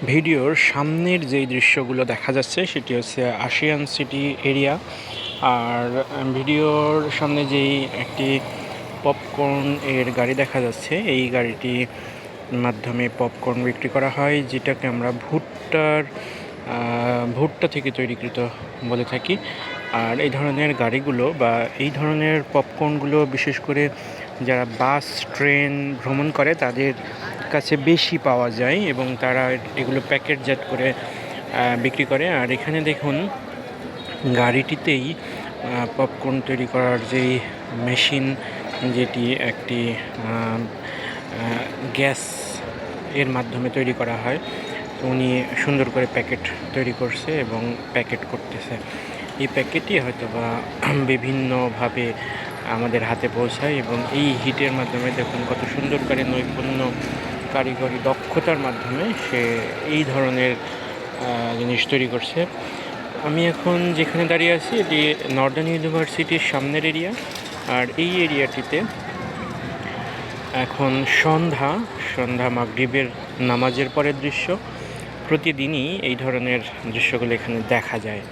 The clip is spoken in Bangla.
ভিডিওর সামনের যেই দৃশ্যগুলো দেখা যাচ্ছে সেটি হচ্ছে আশিয়ান সিটি এরিয়া। আর ভিডিওর সামনে যেই একটি পপকর্ন এর গাড়ি দেখা যাচ্ছে, এই গাড়িটির মাধ্যমে পপকর্ন বিক্রি করা হয়, যেটাকে আমরা ভুট্টা থেকে তৈরিকৃত বলে থাকি। আর এই ধরনের গাড়িগুলো বা এই ধরনের পপকর্নগুলো বিশেষ করে যারা বাস ট্রেন ভ্রমণ করে তাদের কাছে বেশি পাওয়া যায় এবং তারা এগুলো প্যাকেটজাত করে বিক্রি করে। আর এখানে দেখুন গাড়িটিতেই পপকর্ন তৈরি করার যেই মেশিন, যেটি একটি গ্যাস এর মাধ্যমে তৈরি করা হয়, উনি সুন্দর করে প্যাকেট তৈরি করছে এবং প্যাকেট করতেছে। এই প্যাকেটই হয়তো বা বিভিন্নভাবে আমাদের হাতে পৌঁছায় এবং এই হিটের মাধ্যমে দেখুন কত সুন্দর করে নৈপুণ্য, কারিগরি দক্ষতার মাধ্যমে সে এই ধরনের জিনিস তৈরি করছে। আমি এখন যেখানে দাঁড়িয়ে আছি এটি নর্দার্ন ইউনিভার্সিটির সামনের এরিয়া। আর এই এরিয়াটিতে এখন সন্ধ্যা মাগরিবের নামাজের পরের দৃশ্য। প্রতিদিনই এই ধরনের দৃশ্যগুলো এখানে দেখা যায়।